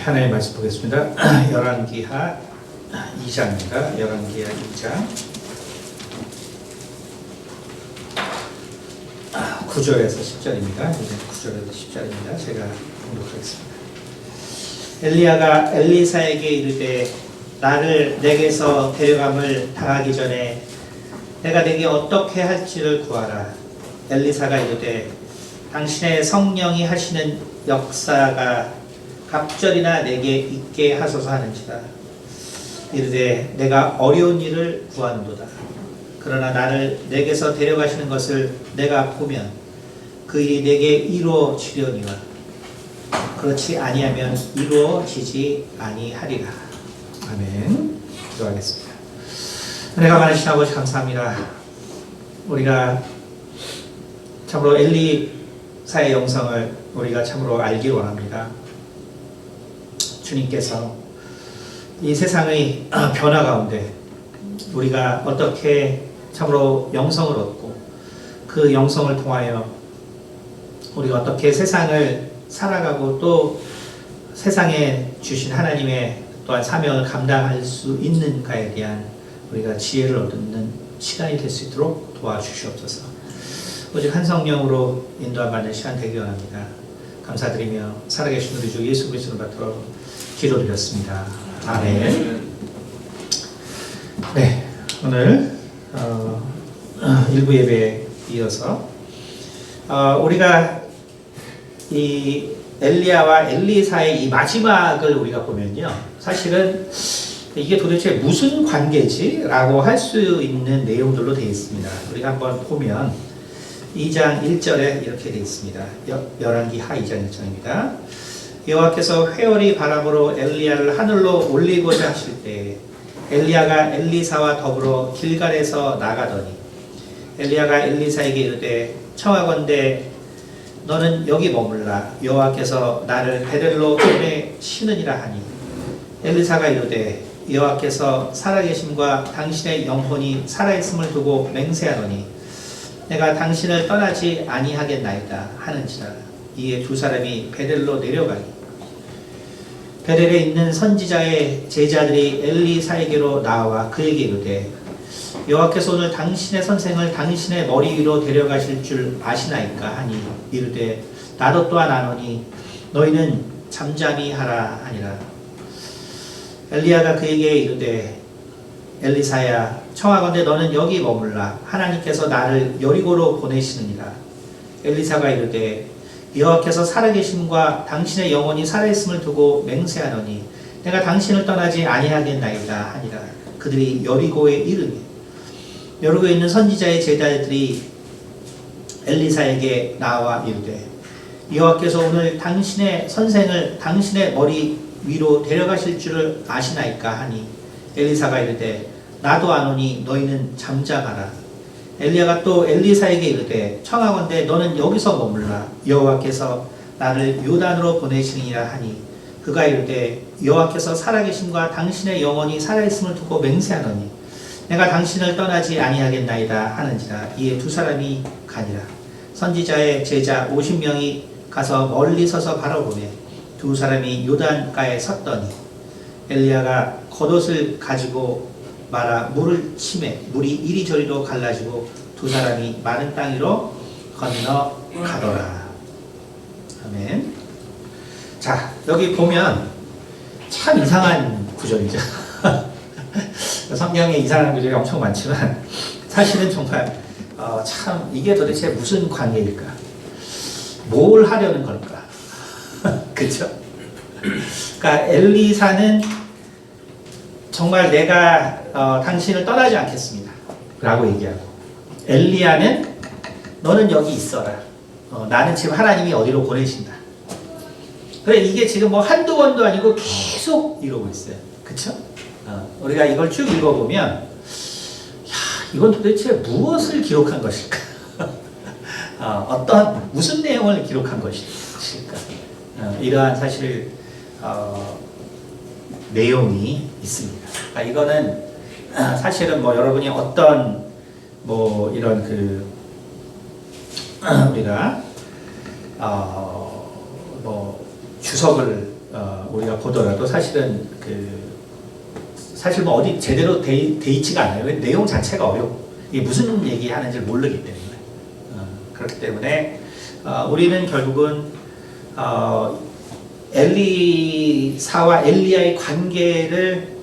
하나의 말씀 보겠습니다. 열왕기하 2장입니다. 열왕기하 2장 9절에서 10절입니다. 이제 9절에서 10절입니다. 제가 공독하겠습니다. 엘리야가 엘리사에게 이르되 나를 내게서 데려감을 당하기 전에 내가 내게 어떻게 할지를 구하라. 엘리사가 이르되 당신의 성령이 하시는 역사가 갑절이나 내게 있게 하소서 하는지라. 이르되 내가 어려운 일을 구하는도다. 그러나 나를 내게서 데려가시는 것을 내가 보면 그 일이 내게 이루어지려니와 그렇지 아니하면 이루어지지 아니하리라. 아멘. 기도하겠습니다. 은혜가 많으신 아버지 감사합니다. 우리가 참으로 엘리사의 영성을 우리가 참으로 알기 원합니다. 주님께서 이 세상의 변화 가운데 우리가 어떻게 참으로 영성을 얻고 그 영성을 통하여 우리가 어떻게 세상을 살아가고 또 세상에 주신 하나님의 또한 사명을 감당할 수 있는가에 대한 우리가 지혜를 얻는 시간이 될 수 있도록 도와주시옵소서. 오직 한 성령으로 인도함 받는 시간 되기 원합니다. 감사드리며 살아계신 우리 주 예수 그리스도를 받도록 기도드렸습니다. 아멘. 네, 오늘 일부 예배에 이어서 우리가 이 엘리야와 엘리사의 이 마지막을 우리가 보면요, 사실은 이게 도대체 무슨 관계지라고 할 수 있는 내용들로 되어 있습니다. 우리가 한번 보면 2장 1절에 이렇게 되어 있습니다. 열왕기하 2장 1절입니다. 여호와께서 회오리 바람으로 엘리야를 하늘로 올리고자 하실 때 엘리야가 엘리사와 더불어 길갈에서 나가더니 엘리야가 엘리사에게 이르되 청하건대 너는 여기 머물라. 여호와께서 나를 베델로 보내시느니라 하니 엘리사가 이르되 여호와께서 살아계심과 당신의 영혼이 살아있음을 두고 맹세하노니 내가 당신을 떠나지 아니하겠나이다 하는지라. 이에 두 사람이 베델로 내려가니 베델에 있는 선지자의 제자들이 엘리사에게로 나와 그에게 이르되 여호와께서 오늘 당신의 선생을 당신의 머리 위로 데려가실 줄 아시나이까 하니 이르되 나도 또한 아노니 너희는 잠잠히 하라 하니라. 엘리야가 그에게 이르되 엘리사야 청하건대 너는 여기 머물라. 하나님께서 나를 여리고로 보내시느니라. 엘리사가 이르되 여호와께서 살아계심과 당신의 영혼이 살아있음을 두고 맹세하노니 내가 당신을 떠나지 아니하겠나이다 하니라. 그들이 여리고에 이르니 여리고에 있는 선지자의 제자들이 엘리사에게 나와 이르되 여호와께서 오늘 당신의 선생을 당신의 머리 위로 데려가실 줄을 아시나이까 하니 엘리사가 이르되 나도 아노니 너희는 잠잠하라. 엘리야가 또 엘리사에게 이르되 청하건대 너는 여기서 머물라. 여호와께서 나를 요단으로 보내시니라 하니 그가 이르되 여호와께서 살아계심과 당신의 영혼이 살아있음을 두고 맹세하노니 내가 당신을 떠나지 아니하겠나이다 하는지라. 이에 두 사람이 가니라. 선지자의 제자 50명이 가서 멀리 서서 바라보매 두 사람이 요단가에 섰더니 엘리야가 겉옷을 가지고 말아 물을 치매 물이 이리저리로 갈라지고 두 사람이 마른 땅 위로 건너가더라. 아멘. 자, 여기 보면 참 이상한 구절이죠. 성경에 이상한 구절이 엄청 많지만 사실은 정말 참 이게 도대체 무슨 관계일까? 뭘 하려는 걸까? 그렇죠? 그러니까 엘리사는 정말 내가 당신을 떠나지 않겠습니다 라고 얘기하고 엘리야는 너는 여기 있어라. 나는 지금 하나님이 어디로 보내신다. 그래, 이게 지금 뭐 한두 번도 아니고 계속 이러고 있어요. 그쵸? 우리가 이걸 쭉 읽어보면 야, 이건 도대체 무엇을 기록한 것일까? 무슨 내용을 기록한 것일까? 이러한 사실 내용이 있습니다. 이거는 사실은 뭐 여러분이 어떤 뭐 이런 우리가 뭐 주석을 우리가 보더라도 사실은 사실 뭐 어디 제대로 돼 있지가 않아요. 내용 자체가 어렵고 이게 무슨 얘기하는지 모르기 때문에 그렇기 때문에 우리는 결국은 엘리사와 엘리야의 관계를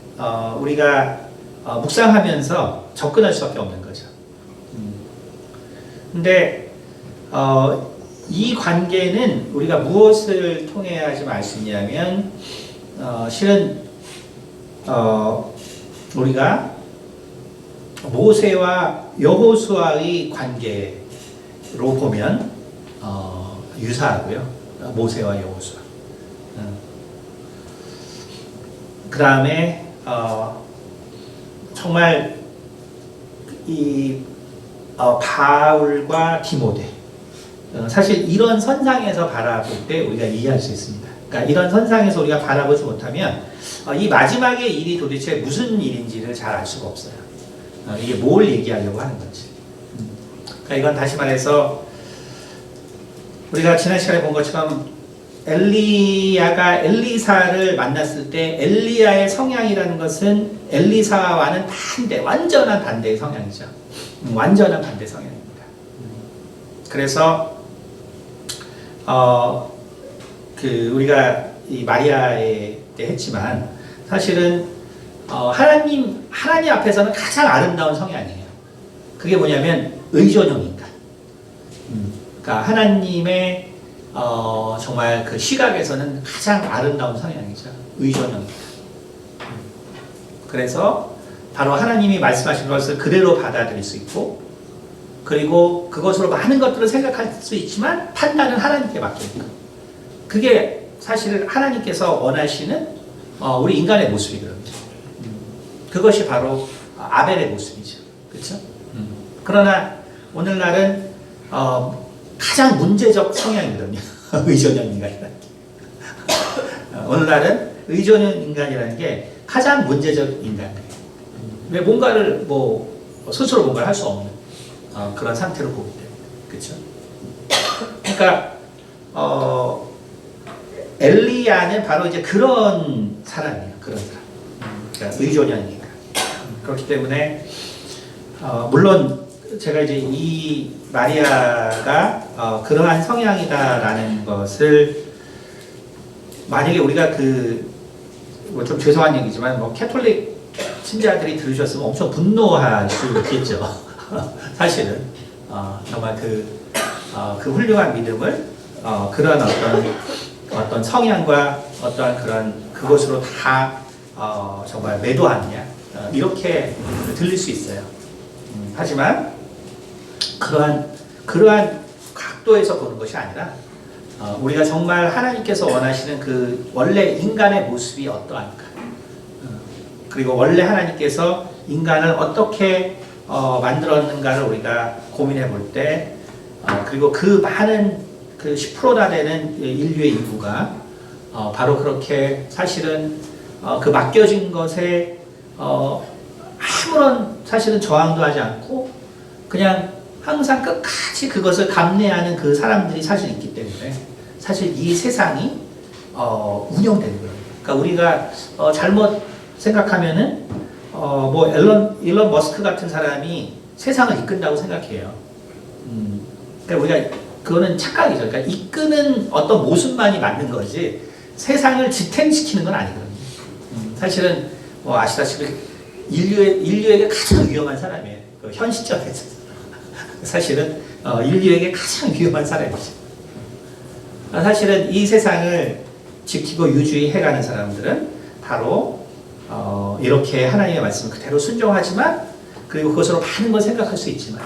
우리가 묵상하면서 접근할 수밖에 없는 거죠. 근데 이 관계는 우리가 무엇을 통해야지 알 수 있냐면 실은 우리가 모세와 여호수아의 관계로 보면 유사하고요. 모세와 여호수아. 그 다음에 정말 이 바울과 디모데 사실 이런 선상에서 바라볼 때 우리가 이해할 수 있습니다. 그러니까 이런 선상에서 우리가 바라보지 못하면 이 마지막의 일이 도대체 무슨 일인지를 잘 알 수가 없어요. 이게 뭘 얘기하려고 하는 건지. 그러니까 이건 다시 말해서 우리가 지난 시간에 본 것처럼 엘리야가 엘리사를 만났을 때 엘리야의 성향이라는 것은 엘리사와는 완전한 반대의 성향이죠. 완전한 반대 성향입니다. 그래서 우리가 이 마리아에 때 했지만 사실은 하나님 앞에서는 가장 아름다운 성향이에요. 그게 뭐냐면 의존형 인간. 그러니까 하나님의 정말 그 시각에서는 가장 아름다운 성향이죠. 의존형. 그래서 바로 하나님이 말씀하신 것을 그대로 받아들일 수 있고, 그리고 그것으로 많은 것들을 생각할 수 있지만 판단은 하나님께 맡깁니다. 그게 사실 하나님께서 원하시는 우리 인간의 모습이거든요. 그것이 바로 아벨의 모습이죠. 그렇죠? 그러나 오늘날은 가장 문제적 성향이거든요. 의존형 인간이라는 게. 오늘날은 의존형 인간이라는 게 가장 문제적 인간이에요. 왜 뭔가를 스스로 뭔가를 할 수 없는 그런 상태로 보기 때문에. 그렇죠? 그러니까 엘리야는 바로 이제 그런 사람이에요. 그런 사람. 그러니까 의존형 인간. 그렇기 때문에 물론 제가 이제 이 마리아가 그러한 성향이다라는 것을 만약에 우리가 좀 죄송한 얘기지만 캐톨릭 신자들이 들으셨으면 엄청 분노할 수 있겠죠. 사실은 정말 그 훌륭한 믿음을 그런 어떤 성향과 어떠한 그것으로 다 정말 매도하느냐 이렇게 들릴 수 있어요. 하지만 그러한 각도에서 보는 것이 아니라 우리가 정말 하나님께서 원하시는 그 원래 인간의 모습이 어떠한가, 그리고 원래 하나님께서 인간을 어떻게 만들었는가를 우리가 고민해 볼 때, 그리고 그 많은 10%나 되는 인류의 일부가 바로 그렇게 사실은 그 맡겨진 것에 아무런 사실은 저항도 하지 않고 그냥 항상 끝까지 그것을 감내하는 그 사람들이 사실 있기 때문에 사실 이 세상이 운영되는 거예요. 그러니까 우리가 잘못 생각하면은 일론 머스크 같은 사람이 세상을 이끈다고 생각해요. 그러니까 우리가 그거는 착각이죠. 그러니까 이끄는 어떤 모습만이 맞는 거지 세상을 지탱시키는 건 아니거든요. 사실은 아시다시피 인류에게 가장 위험한 사람이에요. 현 시점에서 사실은 인류에게 가장 위험한 사람이죠. 사실은 이 세상을 지키고 유지해가는 사람들은 바로 이렇게 하나님의 말씀을 그대로 순종하지만, 그리고 그것으로 많은 걸 생각할 수 있지만,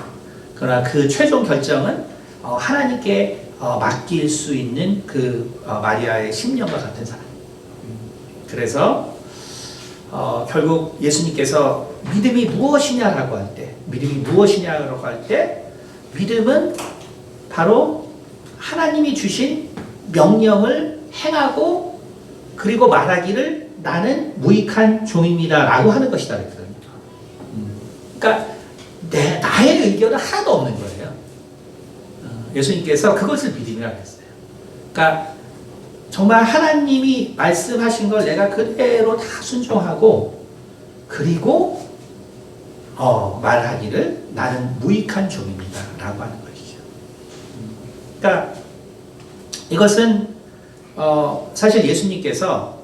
그러나 그 최종 결정은 하나님께 맡길 수 있는 그 마리아의 심령과 같은 사람. 그래서 결국 예수님께서 믿음이 무엇이냐라고 할 때, 믿음은 바로 하나님이 주신 명령을 행하고 그리고 말하기를 나는 무익한 종입니다 라고 하는 것이다 그랬거든요. 그러니까 나의 의견은 하나도 없는 거예요. 예수님께서 그것을 믿음이라고 했어요. 그러니까 정말 하나님이 말씀하신 걸 내가 그대로 다 순종하고 그리고 말하기를 나는 무익한 종입니다 라고 하는 것이죠. 그러니까 이것은 사실 예수님께서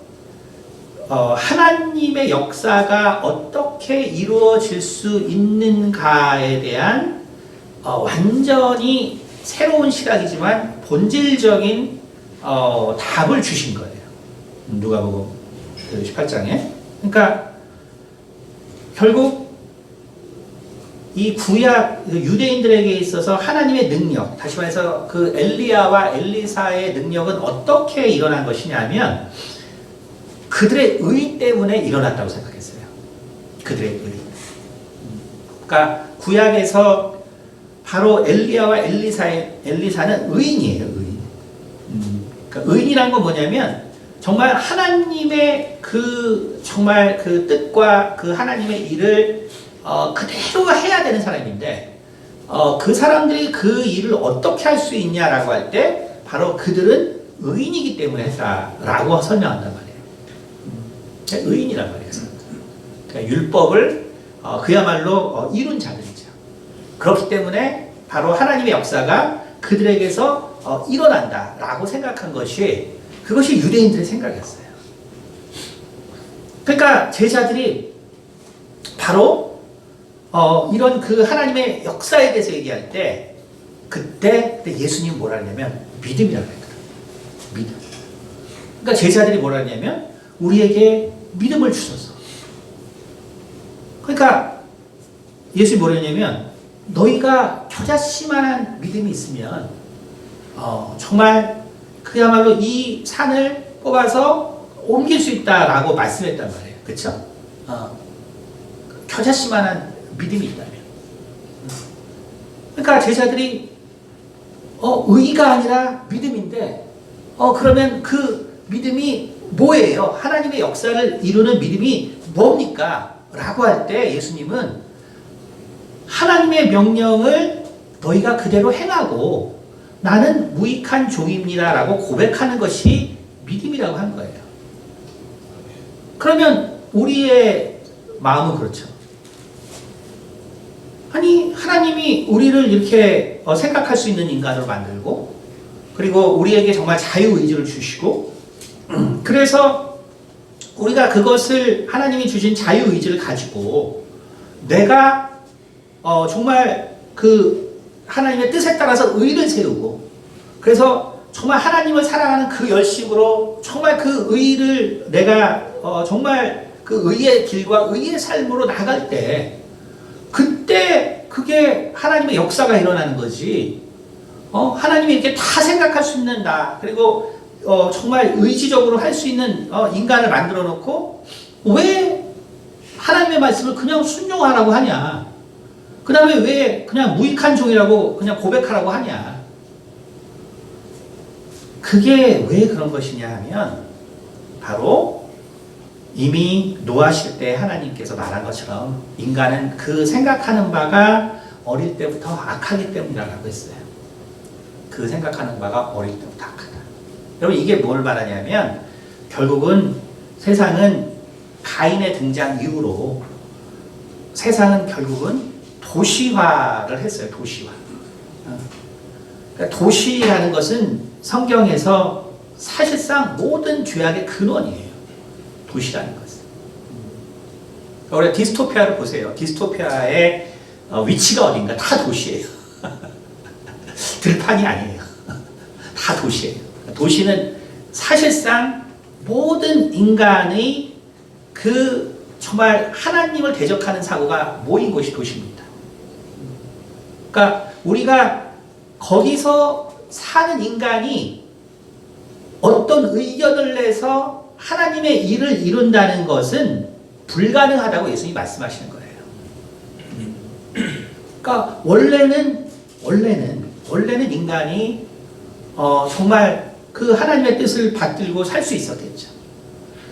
하나님의 역사가 어떻게 이루어질 수 있는가에 대한 완전히 새로운 시각이지만 본질적인 답을 주신 거예요. 누가복음 18장에. 그러니까 결국 이 구약 유대인들에게 있어서 하나님의 능력, 다시 말해서 그 엘리야와 엘리사의 능력은 어떻게 일어난 것이냐면 그들의 의 때문에 일어났다고 생각했어요. 그들의 의. 그러니까 구약에서 바로 엘리야와 엘리사는 의인이에요. 의인. 그러니까 의인이란 건 뭐냐면 정말 하나님의 정말 그 뜻과 그 하나님의 일을 그대로 해야 되는 사람인데 그 사람들이 그 일을 어떻게 할 수 있냐라고 할 때 바로 그들은 의인이기 때문에 했다라고 설명한단 말이에요. 의인이란 말이에요. 그러니까 율법을 그야말로 이룬 자들이죠. 그렇기 때문에 바로 하나님의 역사가 그들에게서 일어난다라고 생각한 그것이 유대인들의 생각이었어요. 그러니까 제자들이 바로 이런 그 하나님의 역사에 대해서 얘기할 때 그때 예수님이 뭐라 하냐면 믿음이라고 했거든요. 믿음. 그러니까 제자들이 뭐라 하냐면 우리에게 믿음을 주소서. 그러니까 예수님이 뭐라 하냐면 너희가 겨자씨만한 믿음이 있으면 정말 그야말로 이 산을 뽑아서 옮길 수 있다라고 말씀했단 말이에요. 그렇죠? 겨자씨만한 믿음이 있다면. 그러니까 제자들이 의가 아니라 믿음인데 그러면 그 믿음이 뭐예요? 하나님의 역사를 이루는 믿음이 뭡니까? 라고 할 때 예수님은 하나님의 명령을 너희가 그대로 행하고 나는 무익한 종입니다 라고 고백하는 것이 믿음이라고 한 거예요. 그러면 우리의 마음은 그렇죠. 아니 하나님이 우리를 이렇게 생각할 수 있는 인간으로 만들고 그리고 우리에게 정말 자유의지를 주시고 그래서 우리가 그것을 하나님이 주신 자유의지를 가지고 내가 정말 그 하나님의 뜻에 따라서 의를 세우고 그래서 정말 하나님을 사랑하는 그 열심으로 정말 그 의를 내가 정말 그 의의 길과 의의 삶으로 나갈 때 그때 그게 하나님의 역사가 일어나는 거지. 하나님이 이렇게 다 생각할 수 있는 나 그리고 정말 의지적으로 할 수 있는 인간을 만들어 놓고 왜 하나님의 말씀을 그냥 순종하라고 하냐. 그 다음에 왜 그냥 무익한 종이라고 그냥 고백하라고 하냐. 그게 왜 그런 것이냐 하면 바로 이미 노하실 때 하나님께서 말한 것처럼 인간은 그 생각하는 바가 어릴 때부터 악하기 때문이라고 했어요. 그 생각하는 바가 어릴 때부터 악하다. 여러분 이게 뭘 말하냐면 결국은 세상은 가인의 등장 이후로 세상은 결국은 도시화를 했어요. 도시화. 그러니까 도시라는 것은 성경에서 사실상 모든 죄악의 근원이에요. 도시라는 것은. 우리가 디스토피아를 보세요. 디스토피아의 위치가 어딘가 다 도시예요. 들판이 아니에요. 다 도시예요. 도시는 사실상 모든 인간의 그 정말 하나님을 대적하는 사고가 모인 곳이 도시입니다. 그러니까 우리가 거기서 사는 인간이 어떤 의견을 내서 하나님의 일을 이룬다는 것은 불가능하다고 예수님이 말씀하시는 거예요. 그러니까 원래는 인간이 정말 그 하나님의 뜻을 받들고 살 수 있었겠죠.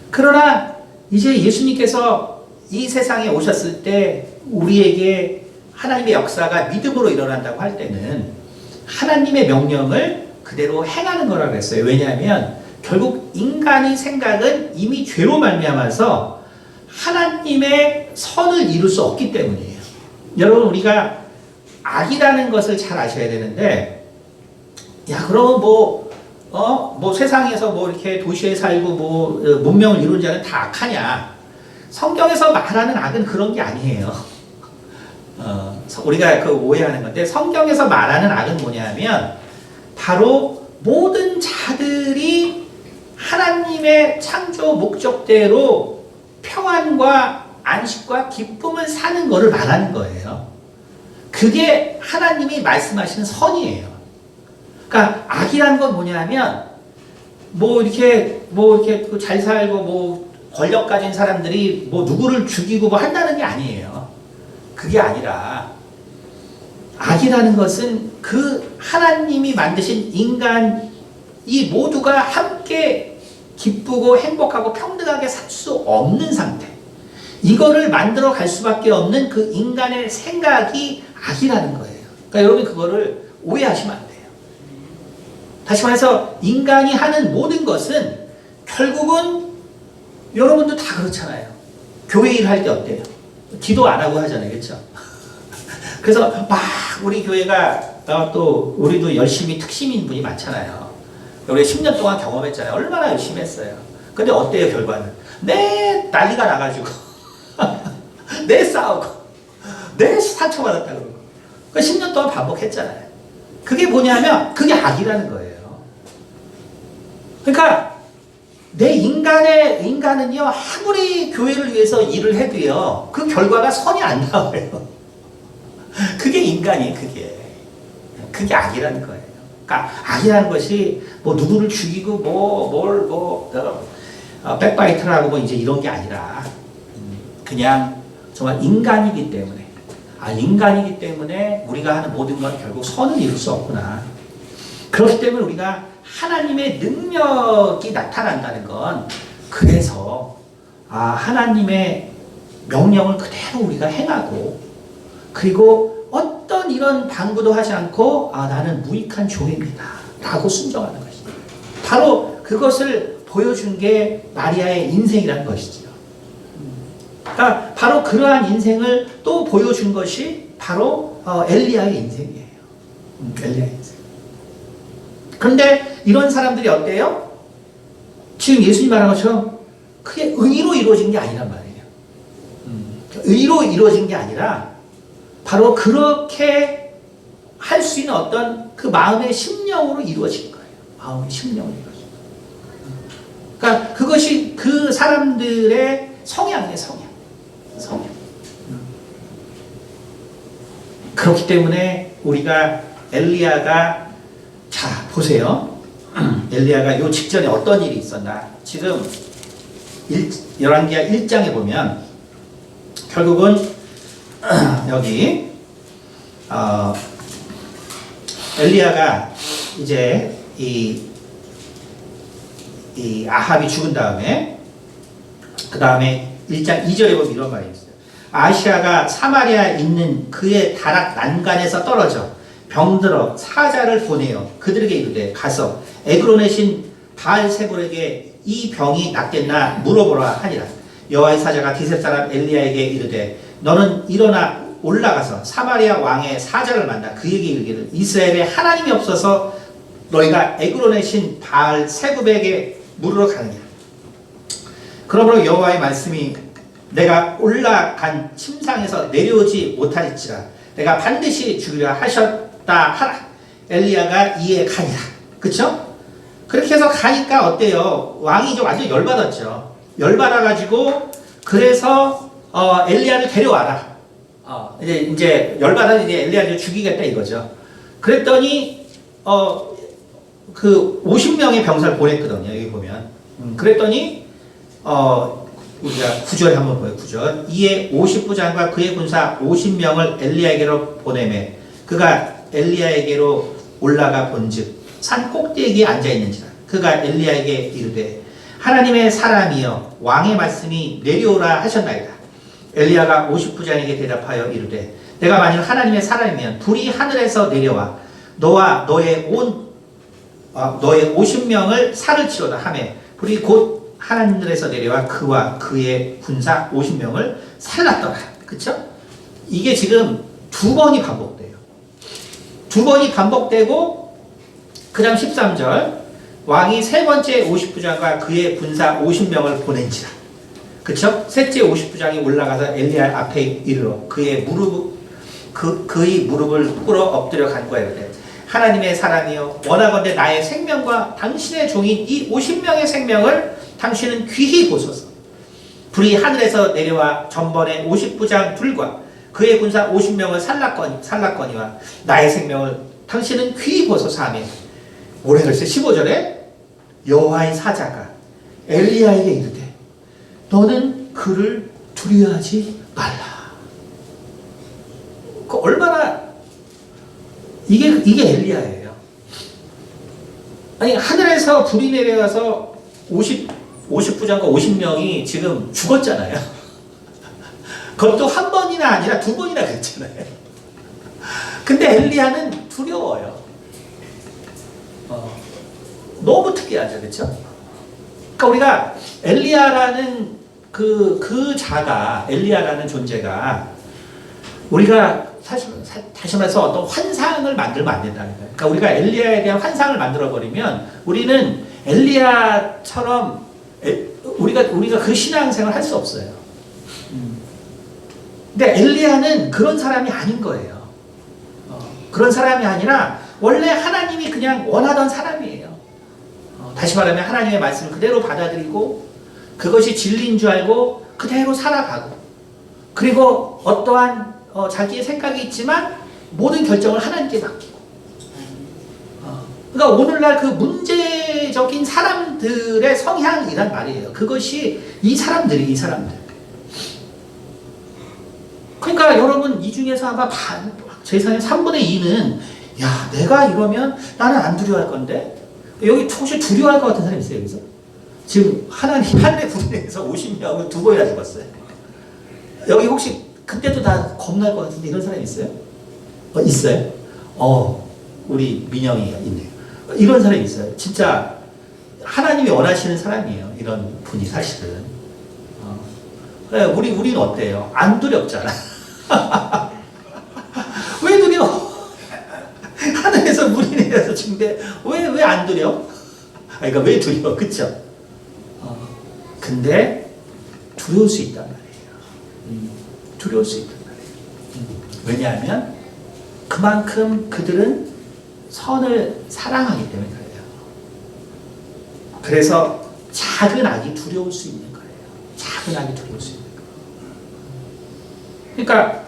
그러나 이제 예수님께서 이 세상에 오셨을 때 우리에게 하나님의 역사가 믿음으로 일어난다고 할 때는 하나님의 명령을 그대로 행하는 거라고 했어요. 왜냐하면 결국 인간의 생각은 이미 죄로 말미암아서 하나님의 선을 이룰 수 없기 때문이에요. 여러분 우리가 악이라는 것을 잘 아셔야 되는데, 야 그러면 뭐 세상에서 뭐 이렇게 도시에 살고 뭐 문명을 이룬 자는 다 악하냐? 성경에서 말하는 악은 그런 게 아니에요. 우리가 그 오해하는 건데, 성경에서 말하는 악은 뭐냐면 바로 모든 자들이 하나님의 창조 목적대로 평안과 안식과 기쁨을 사는 것을 말하는 거예요. 그게 하나님이 말씀하시는 선이에요. 그러니까 악이라는 건 뭐냐면 뭐 이렇게 잘 살고 뭐 권력 가진 사람들이 뭐 누구를 죽이고 뭐 한다는 게 아니에요. 그게 아니라 악이라는 것은 그 하나님이 만드신 인간이 모두가 함께 기쁘고 행복하고 평등하게 살 수 없는 상태, 이거를 만들어 갈 수밖에 없는 그 인간의 생각이 악이라는 거예요. 그러니까 여러분 그거를 오해하시면 안 돼요. 다시 말해서 인간이 하는 모든 것은 결국은 여러분도 다 그렇잖아요. 교회 일 할 때 어때요? 기도 안 하고 하잖아요. 그렇죠? 그래서 막 우리 교회가 또 우리도 열심히 특심인 분이 많잖아요. 우리 10년 동안 경험했잖아요. 얼마나 열심히 했어요. 근데 어때요 결과는? 내 난리가 나가지고 내 싸우고 내 상처받았다 그러고, 그 10년 동안 반복했잖아요. 그게 뭐냐면 그게 악이라는 거예요. 그러니까 내 인간은요 아무리 교회를 위해서 일을 해도요 그 결과가 선이 안 나와요. 그게 인간이에요. 그게 악이라는 거예요. 그러니까 악이라는 것이 뭐 누구를 죽이고 백바이트를 하고 뭐 이제 이런 게 아니라 그냥 정말 인간이기 때문에 우리가 하는 모든 건 결국 선을 이룰 수 없구나. 그렇기 때문에 우리가 하나님의 능력이 나타난다는 건, 그래서 하나님의 명령을 그대로 우리가 행하고, 그리고 어떤 이런 방구도 하지 않고 나는 무익한 종입니다 라고 순종하는 것이죠. 바로 그것을 보여준 게 마리아의 인생이라는 것이죠. 그러니까 바로 그러한 인생을 또 보여준 것이 바로 엘리야의 인생이에요. 엘리야의 인생. 그런데 이런 사람들이 어때요? 지금 예수님 말한 것처럼 그게 의로 이루어진 게 아니란 말이에요. 의로 이루어진 게 아니라 바로 그렇게 할 수 있는 어떤 그 마음의 심령으로 이루어진 거예요. 마음의 심령으로 이루어진 거예요. 그러니까 그것이 그 사람들의 성향이에요. 성향. 그렇기 때문에 우리가 엘리야가, 자 보세요. 엘리야가 요 직전에 어떤 일이 있었나. 지금 열왕기하 1장에 보면 결국은 여기 엘리야가 이제 이 아합이 죽은 다음에 그 다음에 1장 2절에 보면 이런 말이 있어요. 아시아가 사마리아에 있는 그의 다락 난간에서 떨어져 병들어 사자를 보내어 그들에게 이르되 가서 에그론의 신 바알세불에게 이 병이 낫겠나 물어보라 하니라. 여호와의 사자가 디셉 사람 엘리야에게 이르되 너는 일어나 올라가서 사마리아 왕의 사자를 만나 그에게 이르기를 이스라엘에 하나님이 없어서 너희가 에그론의 신 바알세불에게 물으러 가느냐. 그러므로 여호와의 말씀이 내가 올라간 침상에서 내려오지 못하리지라 내가 반드시 죽이려 하셨다 하라. 엘리야가 이에 가니라. 그쵸? 그렇게 해서 가니까 어때요? 왕이 이제 완전 열받았죠. 열받아가지고 그래서 엘리야를 데려와라. 이제 열받아서 이제 엘리야를 죽이겠다 이거죠. 그랬더니 그 50명의 병사를 보냈거든요. 여기 보면. 그랬더니 우리가 9절에 한번 보여요. 9절. 이에 50부장과 그의 군사 50명을 엘리야에게로 보내매 그가 엘리야에게로 올라가 본즉 산 꼭대기에 앉아있는지라. 그가 엘리야에게 이르되 하나님의 사람이여 왕의 말씀이 내려오라 하셨나이다. 엘리야가 50부장에게 대답하여 이르되 내가 만일 하나님의 사람이면 불이 하늘에서 내려와 너와 너의 온 너의 50명을 살을 치로다 하매 불이 곧 하늘에서 내려와 그와 그의 군사 50명을 살랐더라. 그쵸? 이게 지금 두 번이 반복돼요. 두 번이 반복되고 그 다음 13절 왕이 세 번째 50부장과 그의 군사 50명을 보낸지라. 그쵸? 셋째 50부장이 올라가서 엘리야 앞에 이르러 그의 무릎을 꿇어 엎드려 간구하되 하나님의 사람이여 원하건대 나의 생명과 당신의 종인 이 50명의 생명을 당신은 귀히 보소서. 불이 하늘에서 내려와 전번에 50부장 둘과 그의 군사 50명을 살랐거니와 나의 생명을 당신은 귀히 보소서 하며 뭐라 그랬어요? 15절에 여호와의 사자가 엘리야에게 이르되 너는 그를 두려워하지 말라. 그 얼마나 이게 엘리야예요. 아니 하늘에서 불이 내려와서 50부장과 50명이 지금 죽었잖아요. 그것도 한 번이나 아니라 두 번이나 그랬잖아요. 근데 엘리야는 두려워요. 너무 특이하죠, 그렇죠? 그러니까 우리가 엘리야라는 그 자가 엘리야라는 존재가 우리가 사실 다시 말해서 어떤 환상을 만들면 안 된다는 거예요. 그러니까 우리가 엘리야에 대한 환상을 만들어 버리면 우리는 엘리야처럼 우리가 그 신앙생활을 할 수 없어요. 근데 엘리야는 그런 사람이 아닌 거예요. 그런 사람이 아니라 원래 하나님이 그냥 원하던 사람이에요. 다시 말하면 하나님의 말씀을 그대로 받아들이고 그것이 진리인 줄 알고 그대로 살아가고 그리고 어떠한 자기의 생각이 있지만 모든 결정을 하나님께 맡기고 그러니까 오늘날 그 문제적인 사람들의 성향이란 말이에요. 그것이 이 사람들 그러니까 여러분 이 중에서 아마 세상의 3분의 2는 야 내가 이러면 나는 안 두려워할 건데 여기 혹시 두려워할 것 같은 사람 있어요 여기서? 지금 하늘의 불에서 50명을 두 번이나 죽었어요. 여기 혹시 그때도 다 겁날 것 같은데 이런 사람 있어요? 있어요? 우리 민영이가 있네요. 이런 사람이 있어요. 진짜 하나님이 원하시는 사람이에요. 이런 분이 사실은. 우리는 어때요? 안 두렵잖아. 왜 두려워? 하늘에서 물이 내려서 죽는데 왜 안 두려워? 그러니까 왜 두려워? 그쵸? 근데 두려울 수 있단 말이에요. 두려울 수 있단 말이에요. 왜냐하면 그만큼 그들은 선을 사랑하기 때문에 그래요. 그래서 작은 악이 두려울 수 있는 거예요. 작은 악이 두려울 수 있는 거예요. 그러니까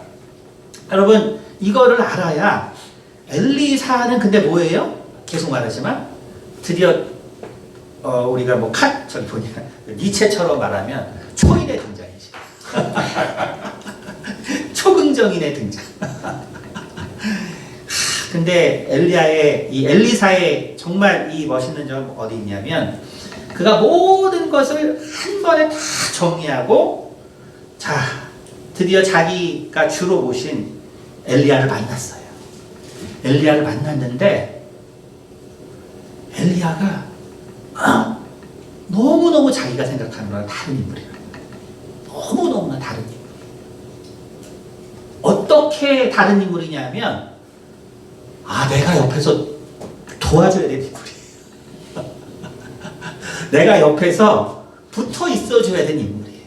여러분 이거를 알아야 엘리사는 근데 뭐예요? 계속 말하지만 드디어 우리가 저기 뭐냐 니체처럼 말하면 초인의 등장이지. 초긍정인의 등장. 근데 이 엘리사의 정말 이 멋있는 점 어디 있냐면 그가 모든 것을 한 번에 다 정리하고 자 드디어 자기가 주로 모신 엘리야를 만났어요. 엘리야를 만났는데 엘리야가 너무너무 자기가 생각하는 거랑 다른 인물이에요. 너무너무나 다른 인물. 어떻게 다른 인물이냐면 내가 옆에서 도와줘야 되는 인물이에요. 내가 옆에서 붙어 있어줘야 되는 인물이에요.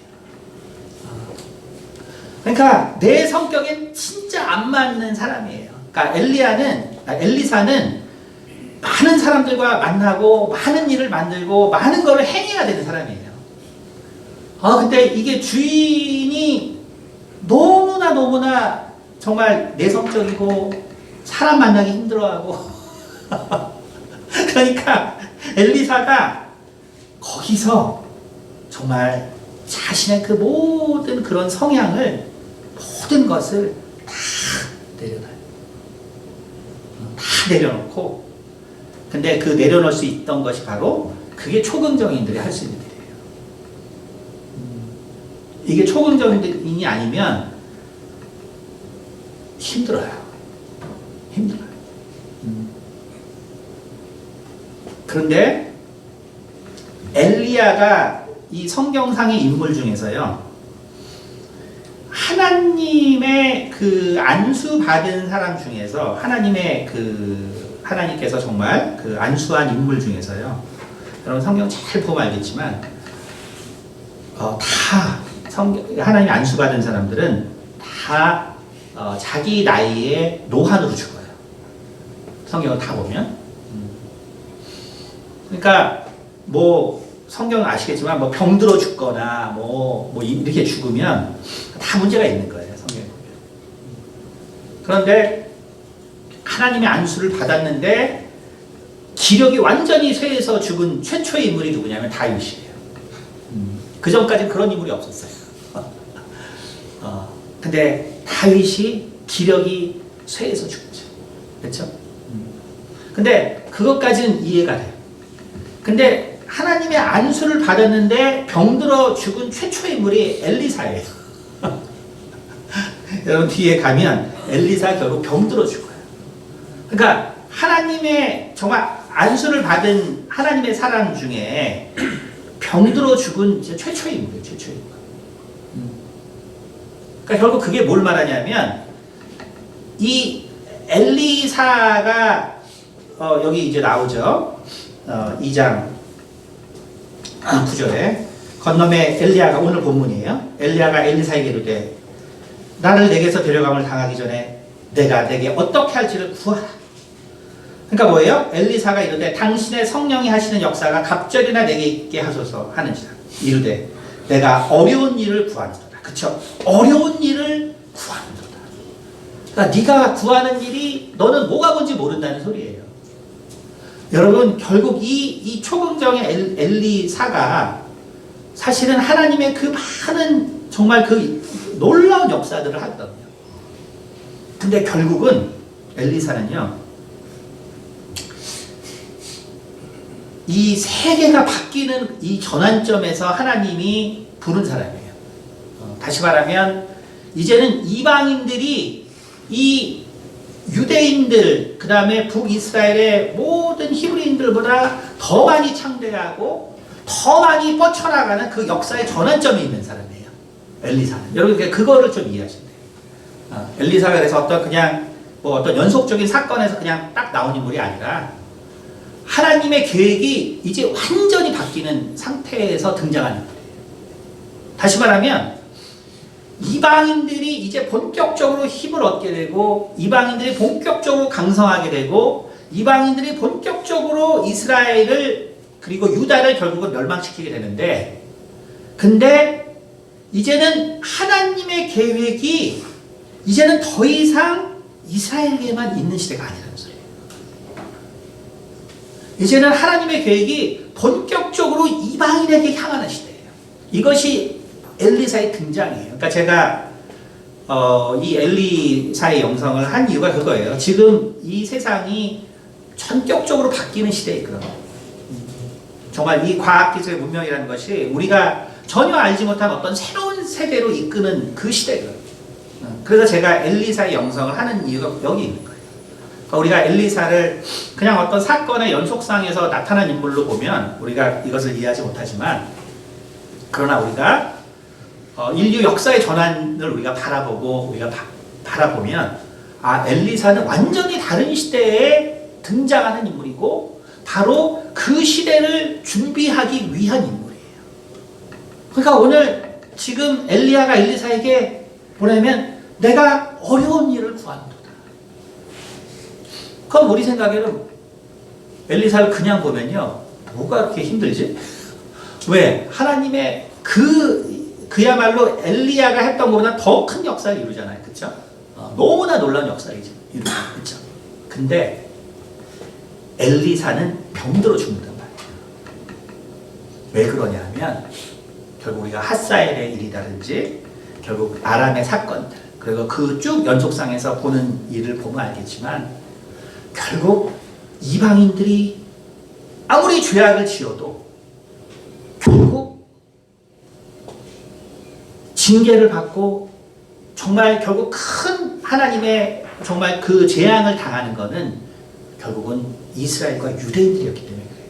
그러니까 내 성격엔 진짜 안 맞는 사람이에요. 그러니까 엘리사는 많은 사람들과 만나고 많은 일을 만들고 많은 거를 행해야 되는 사람이에요. 근데 이게 주인이 너무나 정말 내성적이고 사람 만나기 힘들어하고 그러니까 엘리사가 거기서 정말 자신의 그 모든 그런 성향을 모든 것을 다 내려놔요. 다 내려놓고 근데 그 내려놓을 수 있던 것이 바로 그게 초긍정인들이 할 수 있는 일이에요. 이게 초긍정인이 아니면 힘들어요. 그런데 엘리야가 이 성경상의 인물 중에서요, 하나님의 그 안수 받은 사람 중에서 하나님께서 정말 그 안수한 인물 중에서요, 여러분 성경 잘 보면 알겠지만 다 하나님 안수 받은 사람들은 다 자기 나이에 노한으로 죽어요. 성경을 다 보면. 그러니까 뭐 성경은 아시겠지만 뭐 병들어 죽거나 뭐 이렇게 죽으면 다 문제가 있는 거예요. 성경에 보면. 그런데 하나님의 안수를 받았는데 기력이 완전히 쇠해서 죽은 최초의 인물이 누구냐면 다윗이에요. 그 전까지는 그런 인물이 없었어요. 근데 다윗이 기력이 쇠해서 죽죠. 그렇죠? 근데 그것까지는 이해가 돼요. 근데 하나님의 안수를 받았는데 병들어 죽은 최초의 인물이 엘리사예요. 여러분 뒤에 가면 엘리사 결국 병들어 죽어요. 그러니까 하나님의 정말 안수를 받은 하나님의 사람 중에 병들어 죽은 최초의 인물이에요. 최초의 인물. 그러니까 결국 그게 뭘 말하냐면 이 엘리사가 여기 이제 나오죠. 2장 9절에 건너매 엘리야가 오늘 본문이에요. 엘리야가 엘리사에게 이르되 나를 내게서 데려감을 당하기 전에 내가 내게 어떻게 할지를 구하라. 그러니까 뭐예요? 엘리사가 이르되 당신의 성령이 하시는 역사가 갑절이나 내게 있게 하소서 하는지라. 이르되 내가 어려운 일을 구하노라. 그쵸? 어려운 일을 구하노라. 그러니까 네가 구하는 일이 너는 뭐가 뭔지 모른다는 소리예요. 여러분 결국 이 초긍정의 엘리사가 사실은 하나님의 그 많은 정말 그 놀라운 역사들을 하거든요. 근데 결국은 엘리사는요, 이 세계가 바뀌는 이 전환점에서 하나님이 부른 사람이에요. 다시 말하면 이제는 이방인들이 이 유대인들, 그 다음에 북이스라엘의 모든 히브리인들보다 더 많이 창대하고 더 많이 뻗쳐나가는 그 역사의 전환점에 있는 사람이에요. 엘리사는. 여러분 그거를 좀 이해하시면 돼요. 엘리사가 그래서 어떤 연속적인 사건에서 그냥 딱 나온 인물이 아니라 하나님의 계획이 이제 완전히 바뀌는 상태에서 등장하는 인물이에요. 다시 말하면 이방인들이 이제 본격적으로 힘을 얻게 되고 이방인들이 본격적으로 강성하게 되고 이방인들이 본격적으로 이스라엘을 그리고 유다를 결국은 멸망시키게 되는데, 근데 이제는 하나님의 계획이 이제는 더 이상 이스라엘에게만 있는 시대가 아니라는 소리예요. 이제는 하나님의 계획이 본격적으로 이방인에게 향하는 시대예요. 이것이 엘리사의 등장이에요. 그러니까 제가 이 엘리사의 영성을 한 이유가 그거예요. 지금 이 세상이 전격적으로 바뀌는 시대이거든요. 정말 이 과학기술의 문명이라는 것이 우리가 전혀 알지 못한 어떤 새로운 세계로 이끄는 그 시대거든요. 그래서 제가 엘리사의 영성을 하는 이유가 여기 있는 거예요. 그러니까 우리가 엘리사를 그냥 어떤 사건의 연속상에서 나타난 인물로 보면 우리가 이것을 이해하지 못하지만, 그러나 우리가 인류 역사의 전환을 우리가 바라보면 엘리사는 완전히 다른 시대에 등장하는 인물이고 바로 그 시대를 준비하기 위한 인물이에요. 그러니까 오늘 지금 엘리야가 엘리사에게 뭐냐면 내가 어려운 일을 구한도다. 그럼 우리 생각에는 엘리사를 그냥 보면요, 뭐가 그렇게 힘들지? 왜? 하나님의 그야말로 엘리야가 했던 것보다 더 큰 역사를 이루잖아요. 그쵸? 너무나 놀라운 역사를 이루죠. 그쵸? 근데 엘리사는 병들어 죽는단 말이에요. 왜 그러냐 하면 결국 우리가 핫사엘의 일이라든지 결국 아람의 사건들, 그리고 그 쭉 연속상에서 보는 일을 보면 알겠지만 결국 이방인들이 아무리 죄악을 지어도 결국 징계를 받고 정말 결국 큰 하나님의 정말 그 재앙을 당하는 것은 결국은 이스라엘과 유대인들이었기 때문에 그래요.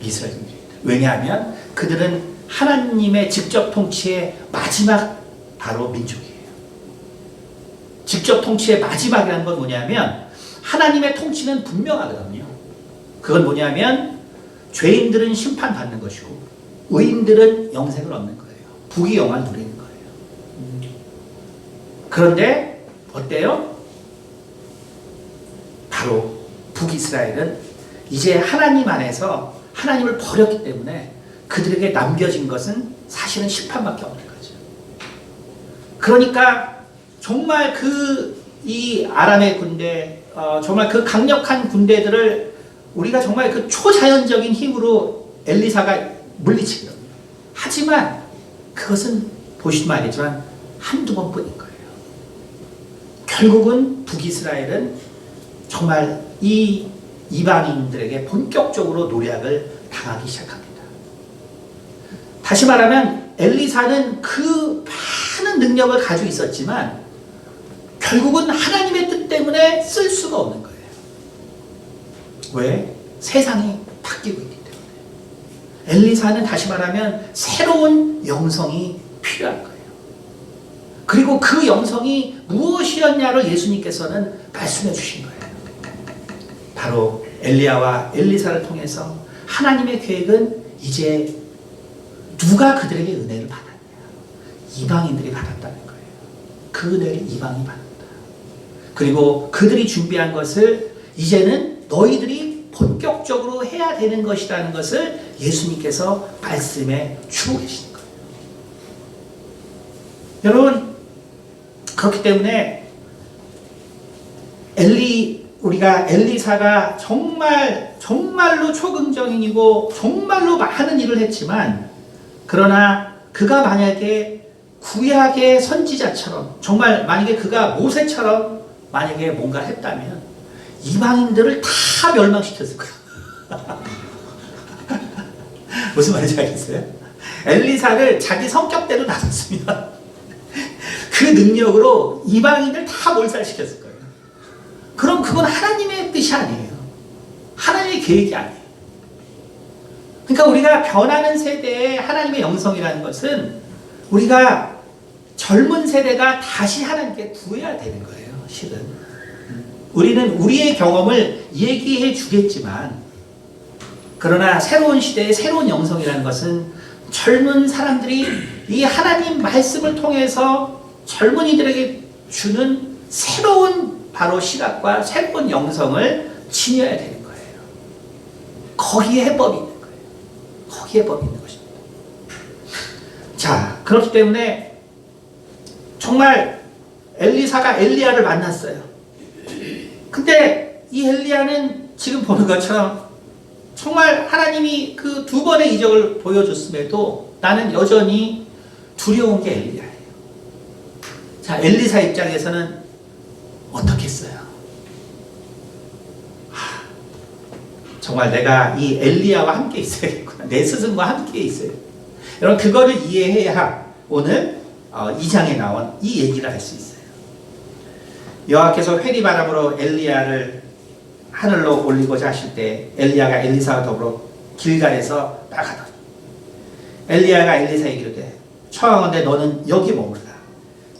이스라엘입니다. 왜냐하면 그들은 하나님의 직접 통치의 마지막 바로 민족이에요. 직접 통치의 마지막이라는 건 뭐냐면 하나님의 통치는 분명하거든요. 그건 뭐냐면 죄인들은 심판받는 것이고 의인들은 영생을 얻는 거예요. 부귀 영화를 누리는 거예요. 그런데 어때요? 바로 북이스라엘은 이제 하나님 안에서 하나님을 버렸기 때문에 그들에게 남겨진 것은 사실은 심판밖에 없는 거죠. 그러니까 정말 이 아람의 군대, 정말 그 강력한 군대들을 우리가 정말 그 초자연적인 힘으로 엘리사가 물리치거든요. 하지만 그것은 보시면 알겠지만 한두 번뿐인 거예요. 결국은 북이스라엘은 정말 이 이방인들에게 본격적으로 노략을 당하기 시작합니다. 다시 말하면 엘리사는 그 많은 능력을 가지고 있었지만 결국은 하나님의 뜻 때문에 쓸 수가 없는 거예요. 왜? 세상이 바뀌고 있기 때문에. 엘리사는 다시 말하면 새로운 영성이 필요한 거예요. 그리고 그 영성이 무엇이었냐를 예수님께서는 말씀해 주신 거예요. 바로 엘리야와 엘리사를 통해서 하나님의 계획은 이제 누가 그들에게 은혜를 받았냐? 이방인들이 받았다는 거예요. 그 은혜를 이방이 받는다. 그리고 그들이 준비한 것을 이제는 너희들이 본격적으로 해야 되는 것이라는 것을 예수님께서 말씀해 주고 계시는 거예요. 여러분, 그렇기 때문에 우리가 엘리사가 정말로 초긍정인이고 정말로 많은 일을 했지만, 그러나 그가 만약에 구약의 선지자처럼, 정말 만약에 그가 모세처럼 만약에 뭔가를 했다면 이방인들을 다 멸망시켰을 거예요. 무슨 말인지 알겠어요? 엘리사를 자기 성격대로 놔뒀으면 그 능력으로 이방인들 다 몰살시켰을 거예요. 그럼 그건 하나님의 뜻이 아니에요. 하나님의 계획이 아니에요. 그러니까 우리가 변하는 세대의 하나님의 영성이라는 것은 우리가 젊은 세대가 다시 하나님께 구해야 되는 거예요. 실은 우리는 우리의 경험을 얘기해 주겠지만, 그러나 새로운 시대의 새로운 영성이라는 것은 젊은 사람들이 이 하나님 말씀을 통해서 젊은이들에게 주는 새로운 바로 시각과 새로운 영성을 지녀야 되는 거예요. 거기에 해법이 있는 거예요. 거기에 해법이 있는 것입니다. 자, 그렇기 때문에 정말 엘리사가 엘리야를 만났어요. 근데 이 엘리야는 지금 보는 것처럼 정말 하나님이 그 두 번의 이적을 보여줬음에도 나는 여전히 두려운 게 엘리야예요. 자, 엘리사 입장에서는 어떻겠어요? 정말 내가 이 엘리야와 함께 있어야겠구나. 내 스승과 함께 있어요. 여러분, 그거를 이해해야 오늘 2장에 나온 이 얘기를 할 수 있어요. 여호와께서 회리바람으로 엘리야를 하늘로 올리고자 하실 때 엘리야가 엘리사와 더불어 길갈에서 나가더니 엘리야가 엘리사에게 이르되 청하건대 너는 여기 머물라.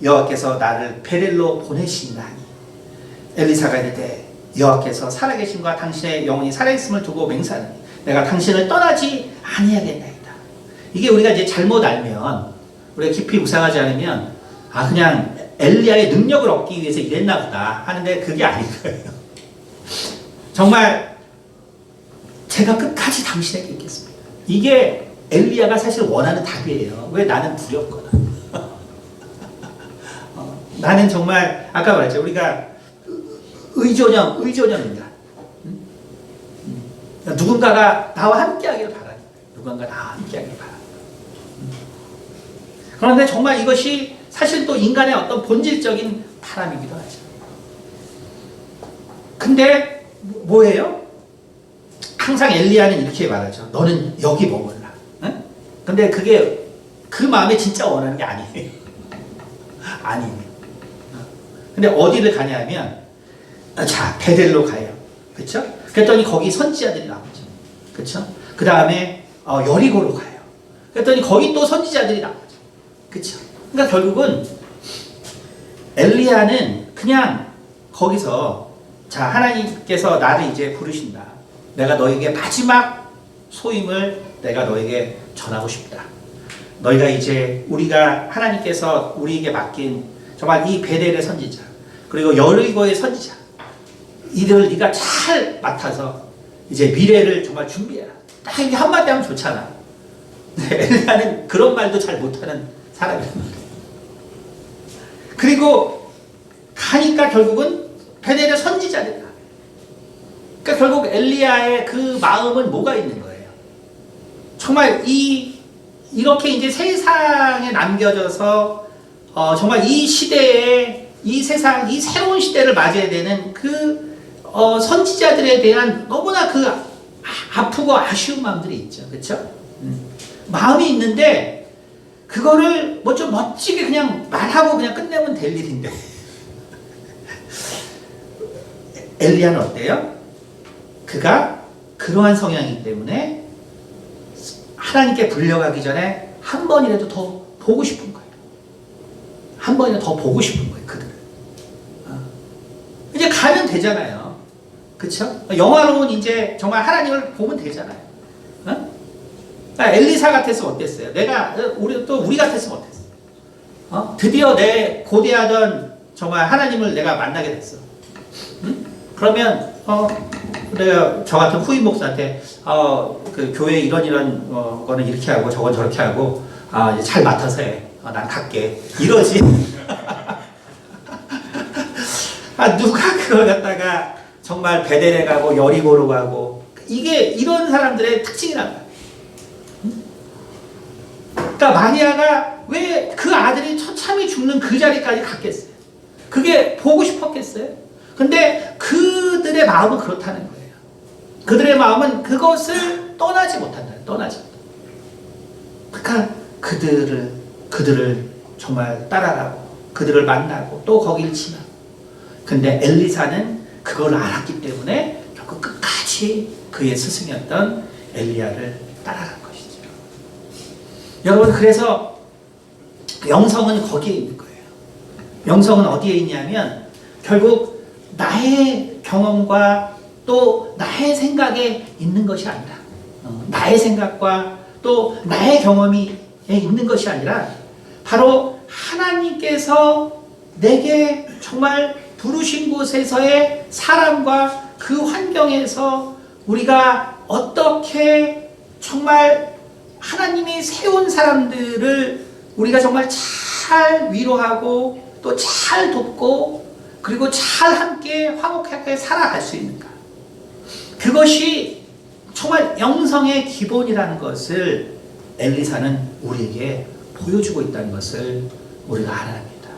여호와께서 나를 베델로 보내시니라 하니 엘리사가 이르되 여호와께서 살아계심과 당신의 영혼이 살아있음을 두고 맹세하노니 내가 당신을 떠나지 아니하겠나이다. 이게 우리가 이제 잘못 알면, 우리가 깊이 묵상하지 않으면 그냥 엘리야의 능력을 얻기 위해서 이랬나 보다 하는데 그게 아닌 거예요. 정말 제가 끝까지 당신에게 있겠습니다. 이게 엘리야가 사실 원하는 답이에요. 왜? 나는 두렵거든. 나는 정말 아까 말했죠. 우리가 의존형 인간. 누군가가 나와 함께하기를 바라는 거예요. 누군가 나와 함께하기를 바라는 거예요. 그런데 정말 이것이 사실 또 인간의 어떤 본질적인 바람이기도 하죠. 근데 뭐예요? 항상 엘리야는 이렇게 말하죠. 너는 여기 머물라. 응? 근데 그게 그 마음에 진짜 원하는 게 아니에요. 아니에요. 근데 어디를 가냐면 자, 베델로 가요. 그렇죠? 그랬더니 거기 선지자들이 나오죠. 그렇죠? 그 다음에 여리고로 가요. 그랬더니 거기 또 선지자들이 나오죠. 그쵸? 그러니까 결국은 엘리야는 그냥 거기서 자, 하나님께서 나를 이제 부르신다. 내가 너에게 마지막 소임을 내가 너에게 전하고 싶다. 너희가 이제 우리가 하나님께서 우리에게 맡긴 정말 이 베델의 선지자 그리고 여리고의 선지자 이들을 네가 잘 맡아서 이제 미래를 정말 준비해라. 딱 이렇게 한마디 하면 좋잖아. 엘리야는 그런 말도 잘 못하는 사람이란 말이야. 그리고 가니까 결국은 베델의 선지자들이다. 그러니까 결국 엘리야의 그 마음은 뭐가 있는 거예요? 정말 이렇게 이제 세상에 남겨져서 정말 이 시대에 이 세상 이 새로운 시대를 맞이해야 되는 그 선지자들에 대한 너무나 그 아프고 아쉬운 마음들이 있죠. 그렇죠? 마음이 있는데 그거를 뭐 좀 멋지게 그냥 말하고 그냥 끝내면 될 일인데 엘리야는 어때요? 그가 그러한 성향이기 때문에 하나님께 불려가기 전에 한 번이라도 더 보고 싶은 거예요. 한 번이라도 더 보고 싶은 거예요. 그들을. 이제 가면 되잖아요. 그쵸? 영화로운 이제 정말 하나님을 보면 되잖아요. 엘리사 같았으면 어땠어요? 우리 같았으면 어땠어요? 드디어 내 고대하던 정말 하나님을 내가 만나게 됐어. 응? 그러면 내가 저 같은 후임 목사한테 그 교회 이런 거는 이렇게 하고 저건 저렇게 하고 이제 잘 맡아서 해. 난 갈게. 이러지. 누가 그걸 갖다가 정말 베델에 가고 여리고로 가고 이게 이런 사람들의 특징이란 말이야. 그러니까 마리아가 왜 그 아들이 처참히 죽는 그 자리까지 갔겠어요? 그게 보고 싶었겠어요? 근데 그들의 마음은 그렇다는 거예요. 그들의 마음은 그것을 떠나지 못한다. 떠나지 못한다. 그러니까 그들을 정말 따라가고 그들을 만나고 또 거기를 지나고. 근데 엘리사는 그걸 알았기 때문에 결국 끝까지 그의 스승이었던 엘리야를 따라간 것이죠. 여러분, 그래서 영성은 거기에 있는 거예요. 영성은 어디에 있냐면 결국 나의 경험과 또 나의 생각에 있는 것이 아니라 나의 생각과 또 나의 경험이 있는 것이 아니라 바로 하나님께서 내게 정말 부르신 곳에서의 사람과 그 환경에서 우리가 어떻게 정말 하나님이 세운 사람들을 우리가 정말 잘 위로하고 또 잘 돕고 그리고 잘 함께 화목하게 살아갈 수 있는가. 그것이 정말 영성의 기본이라는 것을 엘리사는 우리에게 보여주고 있다는 것을 우리가 알아야 합니다.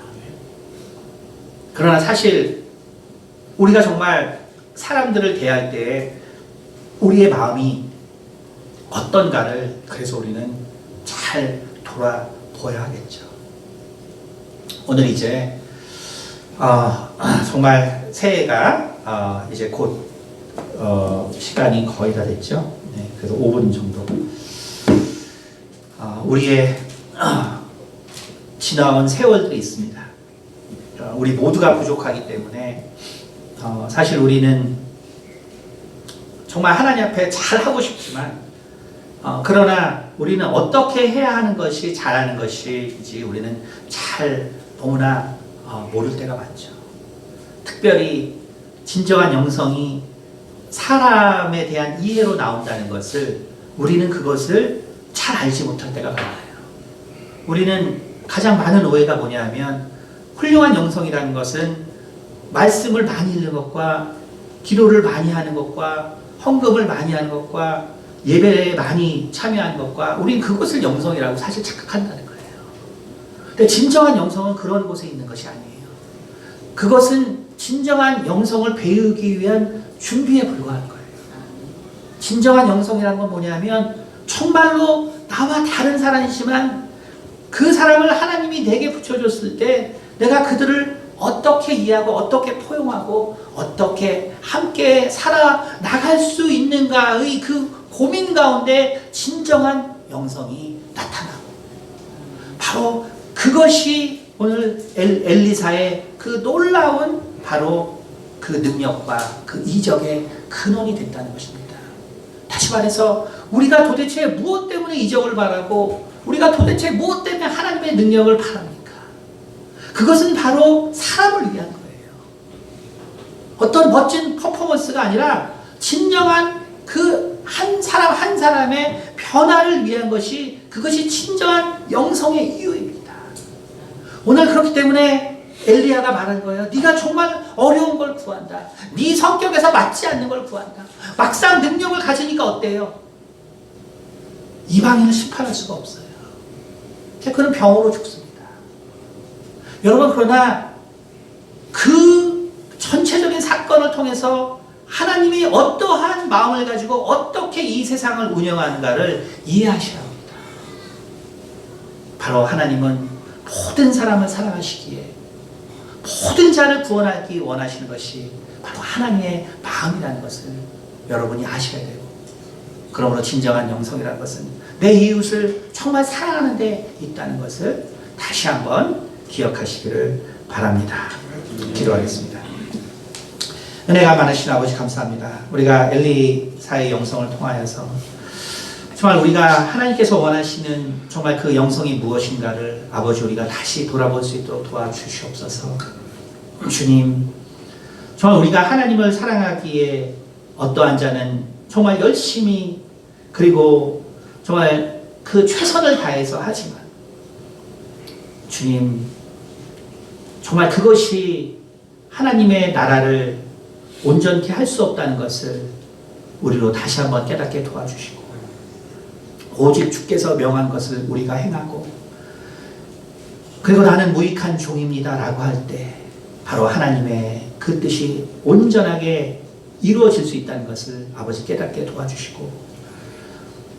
그러나 사실 우리가 정말 사람들을 대할 때 우리의 마음이 어떤가를 그래서 우리는 잘 돌아보아야 하겠죠. 오늘 이제 정말 새해가 이제 곧 시간이 거의 다 됐죠. 네, 그래서 5분 정도. 우리의 지나온 세월들이 있습니다. 우리 모두가 부족하기 때문에 사실 우리는 정말 하나님 앞에 잘하고 싶지만 그러나 우리는 어떻게 해야 하는 것이 잘하는 것이지 우리는 잘 너무나 모를 때가 많죠. 특별히 진정한 영성이 사람에 대한 이해로 나온다는 것을 우리는 그것을 잘 알지 못할 때가 많아요. 우리는 가장 많은 오해가 뭐냐면 훌륭한 영성이라는 것은 말씀을 많이 읽는 것과 기도를 많이 하는 것과 헌금을 많이 하는 것과 예배에 많이 참여하는 것과 우리는 그것을 영성이라고 사실 착각한다는 거예요. 근데 진정한 영성은 그런 곳에 있는 것이 아니에요. 그것은 진정한 영성을 배우기 위한 준비에 불과한 거예요. 진정한 영성이라는 건 뭐냐면 정말로 나와 다른 사람이지만 그 사람을 하나님이 내게 붙여줬을 때 내가 그들을 어떻게 이해하고 어떻게 포용하고 어떻게 함께 살아나갈 수 있는가의 그 고민 가운데 진정한 영성이 나타나고 바로 그것이 오늘 엘리사의 그 놀라운 바로 그 능력과 그 이적의 근원이 됐다는 것입니다. 다시 말해서 우리가 도대체 무엇 때문에 이적을 바라고 우리가 도대체 무엇 때문에 하나님의 능력을 바랍니까? 그것은 바로 사람을 위한 거예요. 어떤 멋진 퍼포먼스가 아니라 진정한 그 한 사람 한 사람의 변화를 위한 것이 그것이 진정한 영성의 이유입니다. 오늘 그렇기 때문에 엘리야가 말한 거예요. 네가 정말 어려운 걸 구한다. 네 성격에서 맞지 않는 걸 구한다. 막상 능력을 가지니까 어때요? 이방인을 심판할 수가 없어요. 그는 병으로 죽습니다. 여러분 그러나 그 전체적인 사건을 통해서 하나님이 어떠한 마음을 가지고 어떻게 이 세상을 운영하는가를 이해하셔야 합니다. 바로 하나님은 모든 사람을 사랑하시기에 모든 자를 구원하기 원하시는 것이 바로 하나님의 마음이라는 것을 여러분이 아셔야 되고 그러므로 진정한 영성이라는 것은 내 이웃을 정말 사랑하는 데 있다는 것을 다시 한번 기억하시기를 바랍니다. 기도하겠습니다. 은혜가 많으신 아버지 감사합니다. 우리가 엘리사의 영성을 통하여서 정말 우리가 하나님께서 원하시는 정말 그 영성이 무엇인가를 아버지 우리가 다시 돌아볼 수 있도록 도와주시옵소서. 주님, 정말 우리가 하나님을 사랑하기에 어떠한 자는 정말 열심히 그리고 정말 그 최선을 다해서 하지만 주님, 정말 그것이 하나님의 나라를 온전케 할 수 없다는 것을 우리로 다시 한번 깨닫게 도와주시고 오직 주께서 명한 것을 우리가 행하고 그리고 나는 무익한 종입니다 라고 할 때 바로 하나님의 그 뜻이 온전하게 이루어질 수 있다는 것을 아버지 깨닫게 도와주시고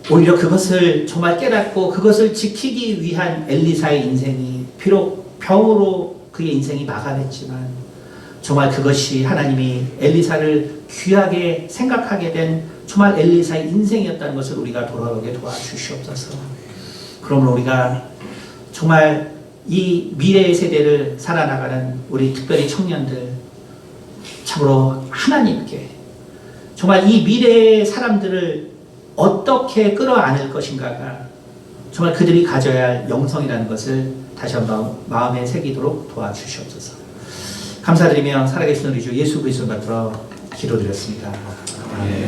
오히려 그것을 정말 깨닫고 그것을 지키기 위한 엘리사의 인생이 비록 병으로 그의 인생이 막아냈지만 정말 그것이 하나님이 엘리사를 귀하게 생각하게 된 정말 엘리사의 인생이었다는 것을 우리가 돌아오게 도와주시옵소서. 그러므로 우리가 정말 이 미래의 세대를 살아나가는 우리 특별히 청년들 참으로 하나님께 정말 이 미래의 사람들을 어떻게 끌어안을 것인가가 정말 그들이 가져야 할 영성이라는 것을 다시 한번 마음에 새기도록 도와주시옵소서. 감사드리며 살아계신 우리 주 예수 그리스도 받들어 기도드렸습니다. 아멘.